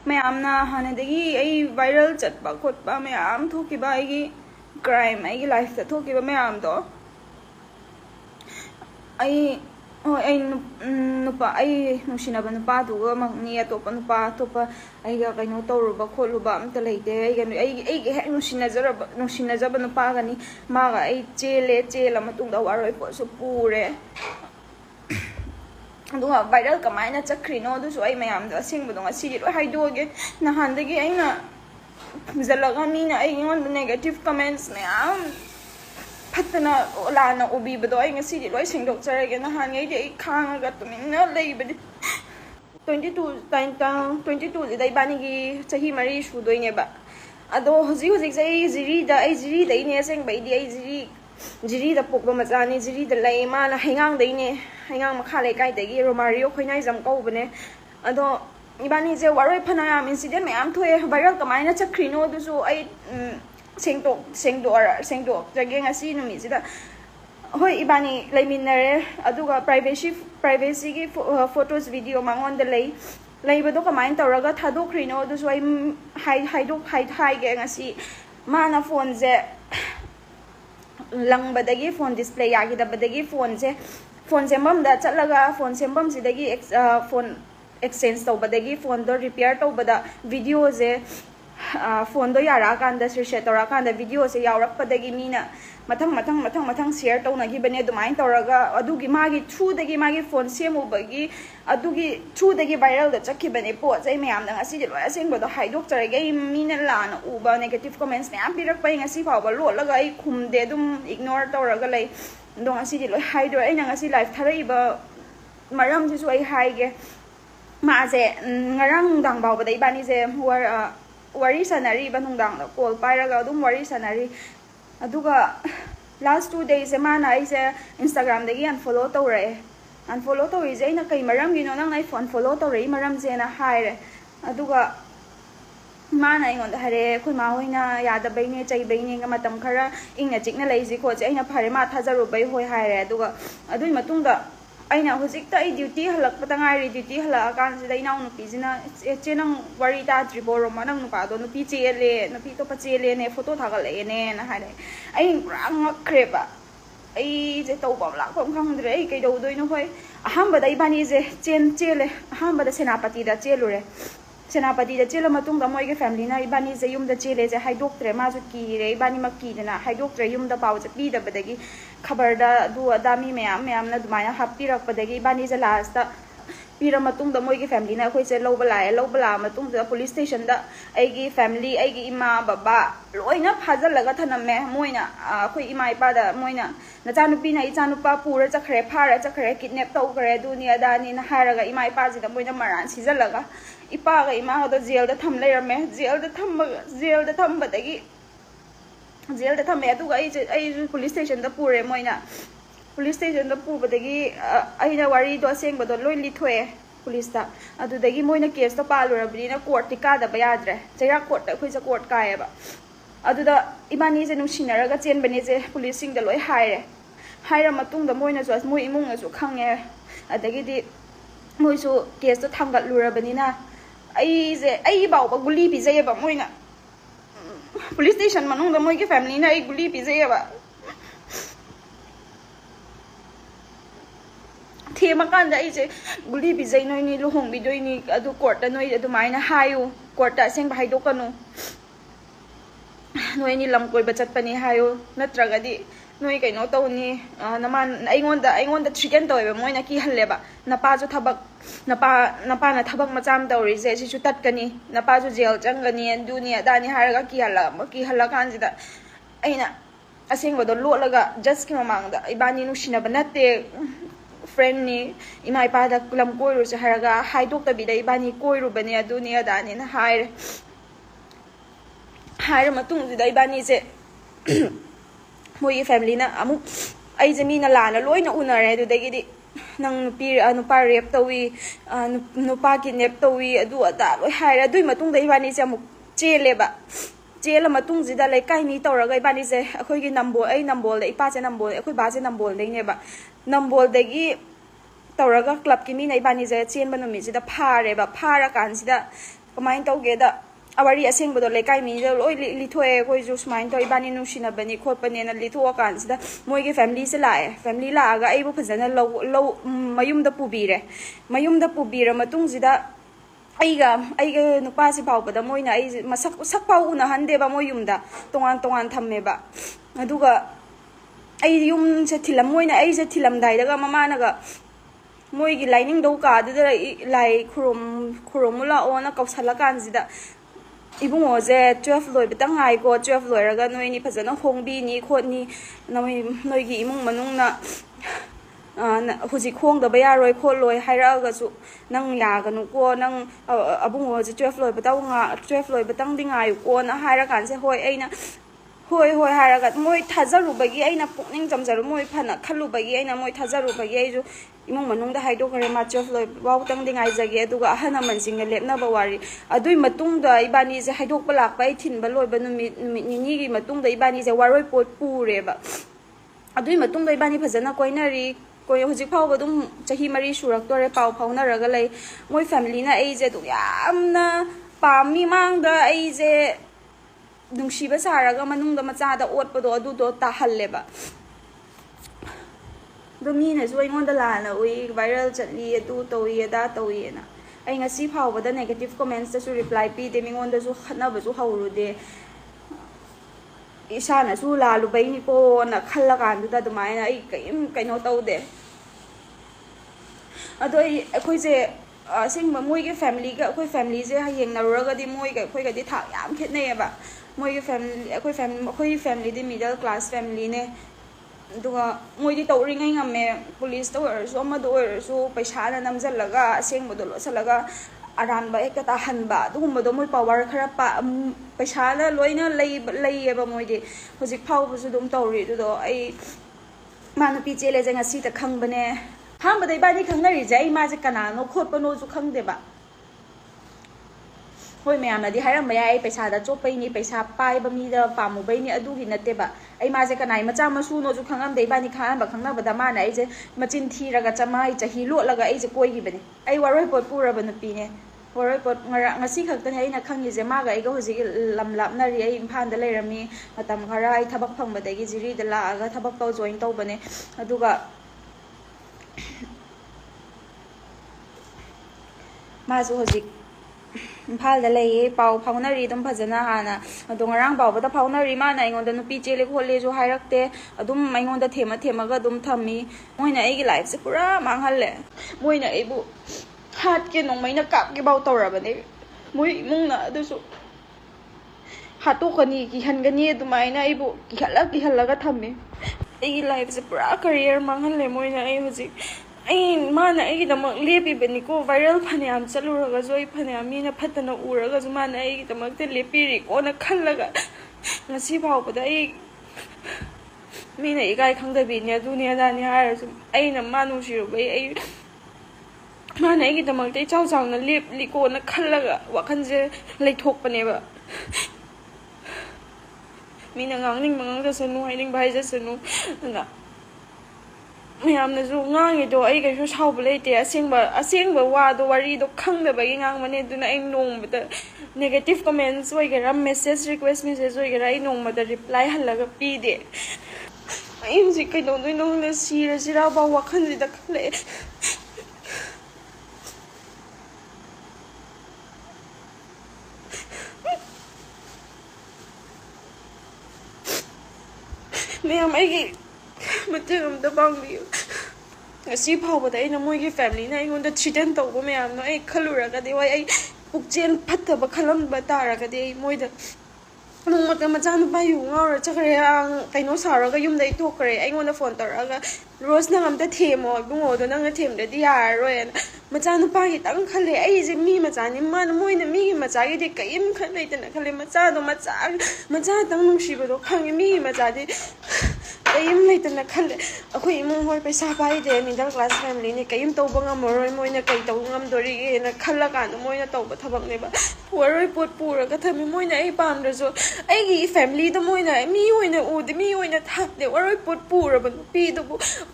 मैमना हानदगी viral चटपा खोटपा ma'am थोकिबा आइगी crime आइगी life ता थोकिबा ma'am दो आई आई नुपा आई नुसिनाबा नुपा दुगा मंगनी अतोपा नुपा अतोपा आइगा कइनो तौरुबा खोलुबा अमता लेते आइगा हेक नुसिनाजबा नुपा गनी मागा आई चेला मतुंगदा वारोय पोसु पूरे वायरल कमायना चक्रीनो मैम हाइदोगे नहानदगी जलगा मीना नेगेटिव कमेंट्स मैम फतना लाना उबीबदो लोई सेंदोक्चरगे नहानगैदि खांगा तुमिन्ना लेबदि 22 इबानीगी चही मरी सुदोइनेबा अदो हुजिक जिरीदने असेंबैदि जिरी द पोकबा मचानी जिरी द लई माना हैंगांग दैने हैंगांग मखा लेकाइदगी रोमारियो खोइनाइजम कौबने अदो इबानी जे वारोय फनायाम इंसिडेंट मैम थोए वायरल कमायना चक्रीनो दुसु आई सेंदो जगे ngasi नुमिसिदा होय इबानी लेमिनरे अदुगा प्राइवेसी की फोटोज वीडियो मांगोन द लेबदो कमाइन तौरगा थादोख्रिनो दुसु आई हाइगे ngasi माना फोन जे लंगबदगी फोन डिस्प्ले यागिदबदगी फोन सेमबमदा चलगा फोन सेमबमसिदगी फोन एक्सचेंज तौबदगी फोन दो रिपेयर तौबदा वीडियो जे फोन दो यारा कांदा सेट तौरा कांदा वीडियो से यावरकपदगी मीना मथंग शेयर तौनगिबने दुमाइन तौरगा अदुगी मागी थ्रूदगी मागी फोन सेमुबगी अदुगी थ्रूदगी वायरल द चखिबने पोत जै मैम दा ngasi लोय असेंबदो हाइदोक्चरगे मीना लाना उबा नेगेटिव कमेंट्स मैम पिरकपै ngasi फावबा लोलगा आई खुमदे दुम इग्नोर तौरगा लै दो ngasi लोय हाइदो आइना ngasi लाइफ थारइबा मरम जिसु आई हाइगे माजे ngarang dang बावबदा इबानी जे wari sanari ba nungdang call pairaga adum wari sanari aduga last 2 days mana aise Instagram dagi unfollow tawre je ina kai maram gino nang nai phone follow tawre maram je na haire aduga mana ingon da hare khoi ma hoina yada baine chai baine ga matam khara ingna chikna leiji kho je ina phare ma thajaru bai hoi haire aduga adui matungda aina hojikta ai duty halak patangai duty hala kan sida inau nupi jina chenang wari ta triboro manang nupa do nupi chele nupi to pachele ne photo thagale ne na hare ai rang kreba ai je to bam lak pom khang dre ai kai do doi no hoi aham bada ibani je chele aham bada senapati da chelure senapati da chela matung da moi ge family na ibani je yum da chele je haidok tre ma ju ki re ibani makki na haidok tre yum da paw je pi da badagi खबर दु अदामी ma'am ना दुमायना हापीरकपदगी बानी जे last Pir मतुंग the मोइगी family ना अखोइ से लौबला मतुंग द पुलिस स्टेशन द आइगी फैमिली आइगी इमा बाबा लोइना फाजलगा थनमे मोइना अखोइ इमा इपा द मोइना नचानुपी ना इचानुपा पूरा चखरे किडनैप तौखरे दुनिया दानी ना हारगा इमा इपा जी द मोइना मरान सिजलगा इपा गा इमा द जेल द थम लेरमे जेल द थमबदगी जेल द थमे अदुगा आई पुलिस स्टेशन द पूरे मोइना पुलिस स्टेशन द पूबदगी आइना वारी दो सेंगबदो लोइ लिथोए पुलिस दा अदुदगी मोइना केस तो पालुरबनिना कोर्ट टिका द बयाद्रे चैरा कोर्ट द खुइजा कोर्ट कायबा अदुदा इबानी जे नुसिनरगा चेनबने जे पुलिस सिंग द लोइ हाइरा मतुंग द मोइना जो मोइ इमुंग जो खंगे अदगिदि मोइसु केस तो थांगत लुरबनिना आई बाउबा गुली पिजेबा मोइना पुलिस स्टेशन मनों मोई के फैमिली ना एक गुली पिजेबा थेमकान इसे गुली पिजै नोइनी लुहोंबिदोइनी अदु कोर्ट नोइ अदुमाइना हायो कोर्ट असेंग हाइदोकनु नोइनी लम कोइबा चटपनी हायो नत्रगदि नोइ कैनो तौनी नमान अइगोंदा थ्रिटन तौबा मोइना की हल्लेबा नपाजु थबक नपाना थबक मचाम तौरिजे सिसु तत्कनी नपाजु जेल चंगनी दुनिया दानी हारगा की हल्ला कांजिदा अइना असेंगबदो लोलगा जज की ममांगदा इबानी नुसिनबा नते फ्रेंड नि इमा इपादा लम कोइरु से हारगा हाइदोक्तबिदा इबानी कोइरुबने दुनिया दानी ना हायर मतुंगजिदा इबानी से मोई फैमिली ना अमु आई जमीना लाना लोइना उनरे दुदगिदि नंग नुपा रेप तौई नुपा किडनैप तौई अदु अदा लोइ हाइरा दुई मतुंग द इबानी से अमु चेलेबा चेला मतुंग जिदा लेकाई मी तौरगा इबानी से अखोइगी नंबोल द इपा से नंबोल अखोइ बा से नंबोल देनेबा नंबोल दगी तौरगा क्लब की मी ना इबानी से चेन बनुमी जिदा फारेबा फारा कान जिदा kamain tawgeda awari aseng bodo lekai mi de loi lithoe koi ju smain to ibani nusina bani khotpane na litho kan sida moi ge family se lae family la ga ai bu phajana lo mayum da pubira matung sida aiga nupa si pau bada moi na ai masak sak pau una hande ba moi yum da tongan thamme ba aduga ai yum se thilam moi na ai se thilam dai daga mama na ga moi gi lining do ka da lai khurom mula ona kausala kan sida ibungo je 12 loi betang hai ko 12 loi raga noi ni phajana hongbi ni khotni noi gi imung manung na huji khong da baya roi khol loi haira ga su nang ya ga nu ko nang abungo je 12 loi betaw nga 12 loi betang ding ai ko na haira kan se hoi aina hoi haira ga moi thajaru bagi aina pukning jamjaru moi phana khalu bagi aina moi thajaru bagi ai ju imong manung da haido kare ma 12 loi baw tang ding ai jage aduga ahana mansing ne lepna ba wari adui matung da ibani je haidok palak pai thin ba loi ba numit ni gi matung da ibani je waroi pot pure ba adui matung da ibani phajana koinari koi hojik phau ba dum chahi mari surak tore pau phauna raga lai moi family na ai je du yamna pami mang da ai je nungshi ba saraga manung da macha da ot pa do adu do ta halle ba do mi na so ingon da la na ui viral chatli adu to ye da to ye na ai ngasi phau ba da negative comments da su reply pi de mingon da su khana ba su hauru de isana su la lu bai ni ko na khalla kan da dumai na ai kaino tau de adoi khoi je sing ma moi ge family ga khoi family je hayeng na ro ga di moi ga khoi ga di thak yam khet ne ba moi ge family khoi family di middle class family ne duga moi di tau ring ai ngame police to or so ma do or so paisa na namjal laga sing mo do lo salaga aran ba ekata han ba dugum do moi power khara pa paisa la loina lei ba moi di hojik phau bu su dum tawri do ai manu pi chele janga si ta khang bane ham ba dai ba ni khang na ri jai ma je kana no khot pa no su khang de ba hoi me am na di hairam ba ai paisa da chop pai ni paisa pai ba mi da pa mu bai ni adu gi natte ba ai ma je kana macha ma su no su khang am dai ba ni khan ba khang na ba da ma na ai je machin thi raga chamai chahi lo laga ai je koi gi bane ai waroi pot pura ba na pi ne waroi pot ngasi khak tan ai na khang gi je ma ga ai ga hoji lam lap na ri ai imphan da lai rami matam khara ai thabak phang ba dai gi jiri da la ga thabak to join to bane aduga ma su hoji impal da lei pau phaunari dum phajana hana adong rang pau bada phaunari ma na ingon da nupi chele khole jo hairakte adum maingon da thema ga dum thami moina ai gi life se pura manghalle moina ai bu hat ke nong maina kap ke bau tora bane moi mung na adu su hatu khani ki han gani dumaina ai bu ki hala ga thami ai gi life se pura career manghalle moina ai hoji ai mana ai damak lepi bani ko viral phaniam chaluraga joi phaniam mina phatana uraga ju mana ai damak te lepi ri ko na khallaga ngasi phau bada ai mina ai gai khangda bi ne dunia da ni har su ai na manu shiru bai ai mana ai damak te chau chau na lep li ko na khallaga wakhan je lai thok pane ba mina ngangning mangang da sanu haining bai ja sanu na ma'am ने जो ngang do ai ga so chau bale te asengba wa do wari do khang da bagi ngang mane du na ai nong bata negative comments wai ga message request message wai ga ai nong ma da reply halaga pi de ai ji kai do no na sira ba wa khan ji da khle ma'am ai Matum the bangli. A sea power, they no more family, nine on the chitin to woman, no a caluraga, they why Pukjan Pata Bakalam Bataraga, they moida. No Matamatan by you or a chakra, I know Saraga, you they talk, I want a fonter, Rose Nam the team or more than a team, the DR, and Matana Pahit, Uncle, easy me, Matani, man, more than me, Matagi, the Kaim, Kalate, and Kalimatano, Matsan, Matatan, she would hang me, Matadi. kayim leitana khale akhoi imong hoi paisa pai de middle class family ni kayim tawba ngamoroi moina kai taw ngamdori na khalla kan moina tawba thabak ne ba waroi pot pura ka thami moina ai pam da so ai gi family da moina mi hoina u de mi hoina tha de waroi pot pura ba pi do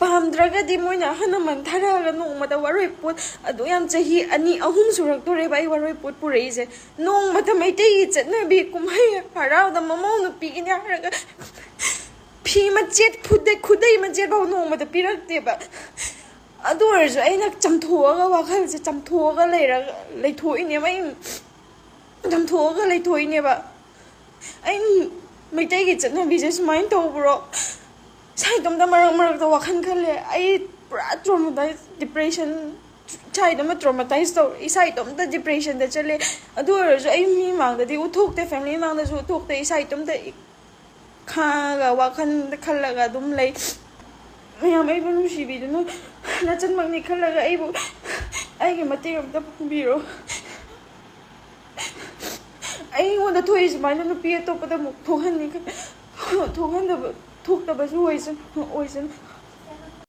pam draga di moina hana man thara ga no ma da waroi pot adu yam chahi ani ahum surak to re bai waroi pot pura ise nong ma thamai te i chat na bi kumhai harau da mamau nu pi ni ha ga 피 맛jet 푸데 쿠데이 맛jet 바우 노마다 피락데바 아도르죠 아이나 잠토가 와칼지 잠토가 레라 레토이네 마이 잠토가 레토이네 바 아이 메테기 쩨나 비즈니스 마인 토브로 사이돔다 마락마락다 와칸 칼레 아이 브라 트라우마타이즈 디프레션 차이돔마 트라우마타이즈 또 이사이돔다 디프레션 다 쩨레 아도르죠 아이 미망다디 우톡데 패밀리 망다주 우톡데 이사이돔다 खागा वाखन खल्लगा दुम ले ma'am आई बनु शिबी दुनु नचन मगनी खल्लगा आइबो आइगे मते हमता बिरो आई वंदा थोइ सुमाइना नुपी अतोपदा मुक थोहन नि थोहन द थोक द बसु होइसन